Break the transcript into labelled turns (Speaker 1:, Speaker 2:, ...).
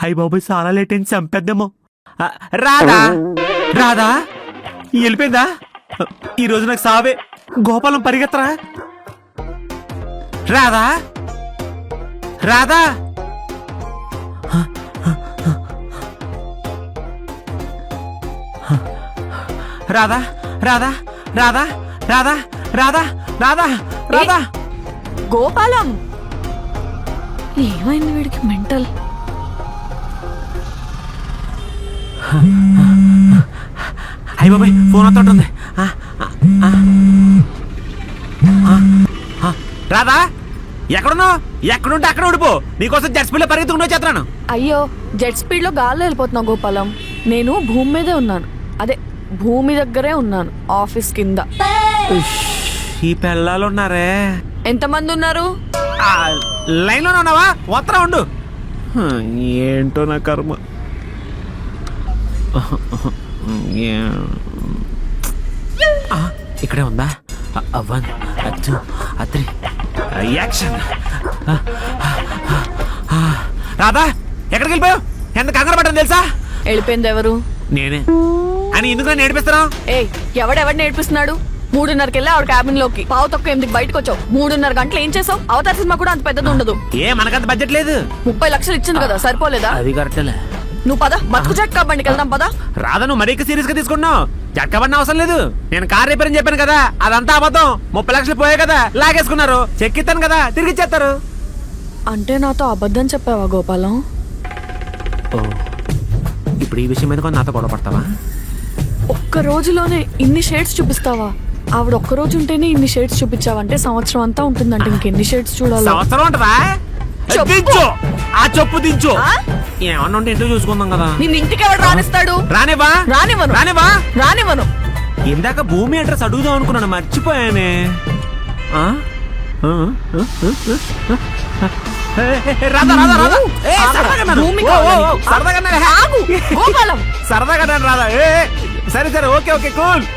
Speaker 1: అయ్య బాబోయ్ చాలా లేట్ అయింది, చంపేద్దామో. రాధా రాధా వెళ్ళిపోయిందా? ఈరోజు నాకు సావే. గోపాలం పరిగెత్తరా. రాధా రాధా రాధా రాధా రాధా రాధా రాధా రాధా రాధా.
Speaker 2: గోపాలం ఏమైంది వీడికి? మెంటల్.
Speaker 1: అయ్య బాబాయ్ ఫోన్ అవుతుంది. రాధా ఎక్కడున్నావు? ఎక్కడుంటే అక్కడ ఉండిపో. నీకోసం జెట్ స్పీడ్ లో పరిగెత్తుకుంటూ చేస్తున్నాను.
Speaker 2: అయ్యో జెట్ స్పీడ్ లో గాల్లో వెళ్ళిపోతున్నావు గోపాలం. నేను భూమి మీదే ఉన్నాను, అదే భూమి దగ్గరే ఉన్నాను, ఆఫీస్ కింద.
Speaker 1: ఈ పిల్లలు ఉన్నారే.
Speaker 2: ఎంతమంది ఉన్నారు?
Speaker 1: లైన్ లోనే ఉన్నావా? వత్తరా ఉండు. ఏంటో నా కర్మ. ఇక్కడే ఉందా? 1 2 3 యాక్షన్. రాధా ఎక్కడికి వెళ్ళిపోయావు? ఎంత కంగారు పడ్డాను తెలుసా?
Speaker 2: వెళ్ళిపోయింది ఎవరు?
Speaker 1: నేనే. అని ఎందుకు నన్ను నేర్పిస్తున్నావు?
Speaker 2: ఏయ్ ఎవడెవడు నేర్పిస్తున్నాడు? 3:30కి వెళ్ళి ఆవిడ క్యాబిన్ లోకి, 7:15కి బయటకు వచ్చావు. 3:30 గంటలు ఏం చేసావు? అవతార సినిమా కూడా అంత పెద్దది ఉండదు.
Speaker 1: ఏ మనకంత బడ్జెట్ లేదు.
Speaker 2: 30 లక్షలు ఇచ్చింది కదా, సరిపోలేదా?
Speaker 1: అది కరెక్టలే.
Speaker 2: నువ్వు పద, బతుకు జట్కా బండికి వెళ్దాం పద.
Speaker 1: రాధా నువ్వు మరీ సీరియస్ గా తీసుకున్నావు. జట్కబడిన అవసరం లేదు. నేను కార్ రిపేర్ అని చెప్పాను కదా, అదంతా అబద్ధం. 30 లక్షలు పోయాయి కదా, లాగేసుకున్నారు. చెక్ ఇస్తాను కదా, తిరిగి ఇచ్చేస్తారు.
Speaker 2: అంటే నాతో అబద్ధం చెప్పావా గోపాలం?
Speaker 1: ఓ ఇప్పుడు ఈ విషయం మీద కొంత నాతో గొడవ పడతావా?
Speaker 2: ఒక్క రోజులోనే ఇన్ని షేడ్స్ చూపిస్తావా? ఆవిడ ఒక్క రోజు ఉంటేనే ఇన్ని షేడ్స్ చూపించావంటే సంవత్సరం అంతా ఉంటుందంటే ఇంకెన్ని షేడ్స్ చూడాలి?
Speaker 1: సంవత్సరం ఉంటదా? దించు ఆ చెప్పు దించు. ఏమన్నా ఉంటే ఇంట్లో చూసుకుందాం కదా.
Speaker 2: నిన్ను ఇంటికి ఎవరు రానిస్తాడు?
Speaker 1: రానివా?
Speaker 2: రానివ్వను.
Speaker 1: రానివా?
Speaker 2: రానివ్వను.
Speaker 1: ఇందాక భూమి అడ్రస్ అడుగుదాం అనుకున్నాను, మర్చిపోయానే.
Speaker 2: గోపాలం
Speaker 1: సరదాగా రాదా? సరే సరే ఓకే ఓకే కూల్.